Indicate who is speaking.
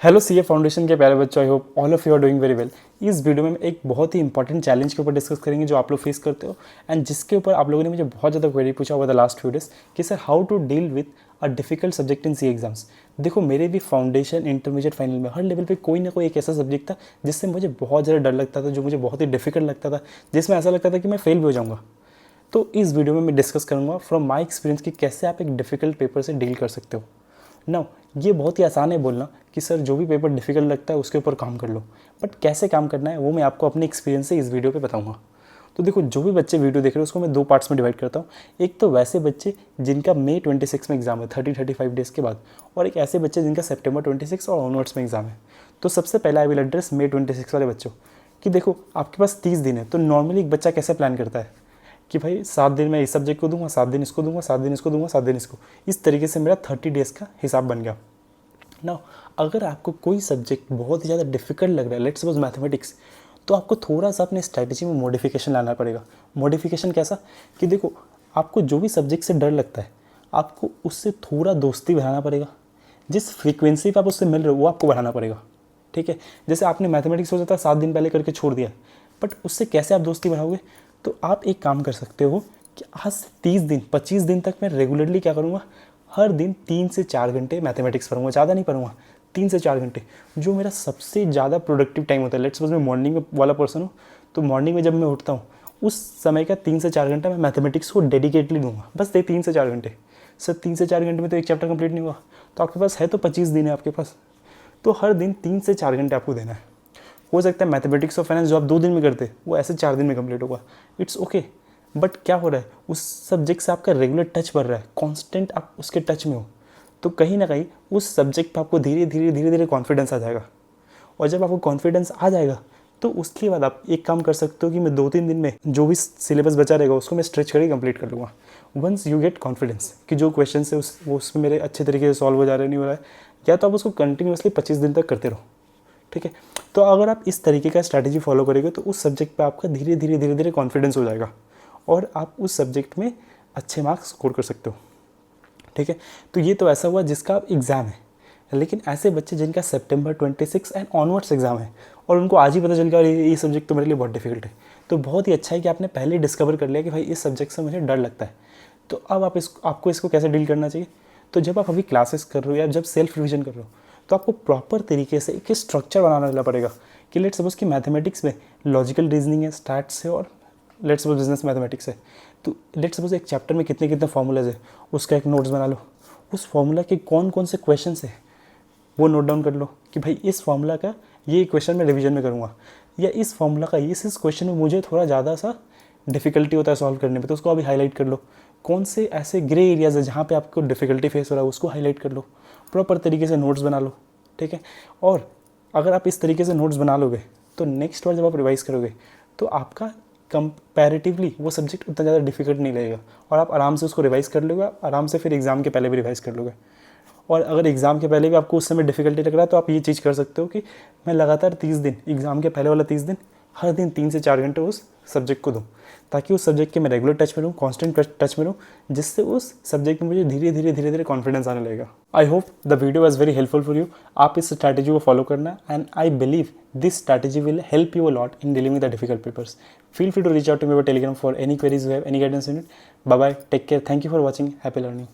Speaker 1: Hello CA foundation के प्यारे बच्चों, I hope all of you are doing very well. इस वीडियो में हम एक बहुत ही इंपॉर्टेंट चैलेंज के ऊपर डिस्कस करेंगे जो आप लोग फेस करते हो एंड जिसके ऊपर आप लोगों ने मुझे बहुत ज़्यादा क्वेरी पूछा over the last few days कि sir how to deal with a difficult subject in C exams. देखो, मेरे भी फाउंडेशन, इंटरमीडिएट, फाइनल में हर लेवल पे कोई ना कोई एक ऐसा सब्जेक्ट था जिससे मुझे बहुत ज़्यादा डर लगता था, जो मुझे बहुत ही डिफिकल्ट लगता था, जिसमें ऐसा लगता था कि मैं फेल भी हो जाऊँगा। तो इस वीडियो में मैं डिस्कस करूँगा फ्रॉम माई एक्सपीरियंस कि कैसे आप एक डिफिकल्ट पेपर से डील कर सकते हो। नाउ ये बहुत ही आसान है बोलना कि सर जो भी पेपर डिफिकल्ट लगता है उसके ऊपर काम कर लो, बट कैसे काम करना है वो मैं आपको अपने एक्सपीरियंस से इस वीडियो पे बताऊंगा। तो देखो, जो भी बच्चे वीडियो देख रहे हैं उसको मैं दो पार्ट्स में डिवाइड करता हूँ। एक तो वैसे बच्चे जिनका मई 26 में एग्जाम है 30-35 डेज़ के बाद, और एक ऐसे बच्चे जिनका सितंबर 26 और ऑनवर्ड्स में एग्जाम है। तो सबसे पहले आई विल एड्रेस मई 26 वाले बच्चों कि देखो, आपके पास 30 दिन है। तो नॉर्मली एक बच्चा कैसे प्लान करता है कि भाई 7 दिन मैं इस सब्जेक्ट को दूंगा, 7 दिन इसको दूंगा, 7 दिन इसको दूंगा, 7 दिन इसको। इस तरीके से मेरा 30 डेज़ का हिसाब बन गया ना। अगर आपको कोई सब्जेक्ट बहुत ही ज़्यादा डिफिकल्ट लग रहा है, लेट्स सपोज मैथमेटिक्स, तो आपको थोड़ा सा अपने स्ट्रैटेजी में मॉडिफिकेशन लाना पड़ेगा। मॉडिफिकेशन कैसा कि देखो, आपको जो भी सब्जेक्ट से डर लगता है आपको उससे थोड़ा दोस्ती बढ़ाना पड़ेगा। जिस फ्रीक्वेंसी पे आप उससे मिल रहे हो वो आपको बढ़ाना पड़ेगा। ठीक है, जैसे आपने मैथमेटिक्स सोचा था 7 दिन पहले करके छोड़ दिया, बट उससे कैसे आप दोस्ती बढ़ाओगे? तो आप एक काम कर सकते हो कि आज से 30 दिन 25 दिन तक मैं रेगुलरली क्या करूँगा, हर दिन 3 से 4 घंटे मैथमेटिक्स पढ़ूंगा। ज़्यादा नहीं पढ़ूंगा, 3 से 4 घंटे, जो मेरा सबसे ज़्यादा प्रोडक्टिव टाइम होता है। लेट्स सपोज मैं मॉर्निंग में वाला पर्सन हूँ, तो मॉर्निंग में जब मैं उठता हूँ उस समय का 3 से 4 घंटा मैं मैथमेटिक्स को डेडिकेटली दूंगा। बस 3 से 4 घंटे। सर 3 से 4 घंटे में तो एक चैप्टर कंप्लीट नहीं हुआ। तो आपके पास है तो 25 दिन है आपके पास, तो हर दिन 3 से 4 घंटे आपको देना है। हो सकता है मैथमेटिक्स और फाइनेंस जो आप 2 दिन में करते वो ऐसे 4 दिन में कंप्लीट होगा। इट्स ओके, बट क्या हो रहा है, उस सब्जेक्ट से आपका रेगुलर टच बढ़ रहा है, कांस्टेंट आप उसके टच में हो, तो कहीं ना कहीं उस सब्जेक्ट पे आपको धीरे धीरे कॉन्फिडेंस आ जाएगा। और जब आपको कॉन्फिडेंस आ जाएगा तो उसके बाद आप एक काम कर सकते हो कि मैं 2-3 दिन में जो भी सिलेबस बचा रहेगा उसको मैं स्ट्रेच करके कंप्लीट कर लूँगा। वंस यू गेट कॉन्फिडेंस कि जो क्वेश्चन है वो उसमें मेरे अच्छे तरीके से सॉल्व हो जा रहे, नहीं हो रहा है, या तो आप उसको कंटिन्यूसली 25 दिन तक करते रहो। ठीक है, तो अगर आप इस तरीके का स्ट्रैटेजी फॉलो करेंगे तो उस सब्जेक्ट पे आपका धीरे धीरे कॉन्फिडेंस हो जाएगा और आप उस सब्जेक्ट में अच्छे मार्क्स स्कोर कर सकते हो। ठीक है, तो ये तो ऐसा हुआ जिसका एग्ज़ाम है। लेकिन ऐसे बच्चे जिनका सितंबर 26 एंड ऑनवर्ड्स एग्जाम है और उनको आज ही पता चल गया ये सब्जेक्ट तो मेरे लिए बहुत डिफिकल्ट है, तो बहुत ही अच्छा है कि आपने पहले डिस्कवर कर लिया कि भाई इस सब्जेक्ट से मुझे डर लगता है। तो अब आपको इसको कैसे डील करना चाहिए? तो जब आप अभी क्लासेस कर रहे हो या जब सेल्फ रिविजन कर रहे हो तो आपको प्रॉपर तरीके से एक स्ट्रक्चर बनाना पड़ेगा कि लेट्स सपोज कि मैथमेटिक्स में लॉजिकल रीजनिंग है, स्टैट्स है, और लेट्स सपोज बिजनेस मैथमेटिक्स है। तो लेट्स सपोज एक चैप्टर में कितने कितने फॉर्मूलाज है, उसका एक नोट्स बना लो। उस फॉर्मूला के कौन कौन से क्वेश्चन है वो नोट डाउन कर लो कि भाई इस फॉर्मूला का ये क्वेश्चन मैं रिवीजन में करूँगा, या इस फॉर्मूला का इस क्वेश्चन में मुझे थोड़ा ज़्यादा सा डिफिकल्टी होता है सॉल्व करने में, तो उसको अभी हाईलाइट कर लो। कौन से ऐसे ग्रे एरियाज है जहाँ पे आपको डिफिकल्टी फेस हो रहा है उसको हाईलाइट कर लो। प्रॉपर तरीके से नोट्स बना लो। ठीक है, और अगर आप इस तरीके से नोट्स बना लोगे तो नेक्स्ट बार जब आप रिवाइज़ करोगे तो आपका कंपैरेटिवली वो सब्जेक्ट उतना ज़्यादा डिफिकल्ट नहीं लगेगा और आप आराम से उसको रिवाइज़ कर लोगे, आराम से फिर एग्ज़ाम के पहले भी रिवाइज़ कर लोगे। और अगर एग्ज़ाम के पहले भी आपको उस समय डिफिकल्टी लग रहा है तो आप ये चीज़ कर सकते हो कि मैं लगातार 30 दिन, एग्ज़ाम के पहले वाला 30 दिन, हर दिन 3 से 4 घंटे उस सब्जेक्ट को दूँ, ताकि उस सब्जेक्ट के मैं रेगुलर टच में रहूँ, कॉन्स्टेंट टच में रहूँ, जिससे उस सब्जेक्ट में मुझे धीरे धीरे कॉन्फिडेंस आने लगेगा। I hope the video was very helpful for you. आप इस स्ट्रैटेजी को फॉलो करना and I believe this strategy will help you a lot in dealing with the difficult papers. Feel free to reach out to me over Telegram for any queries you have, any guidance you need. Bye bye, take care, thank you for watching, happy learning.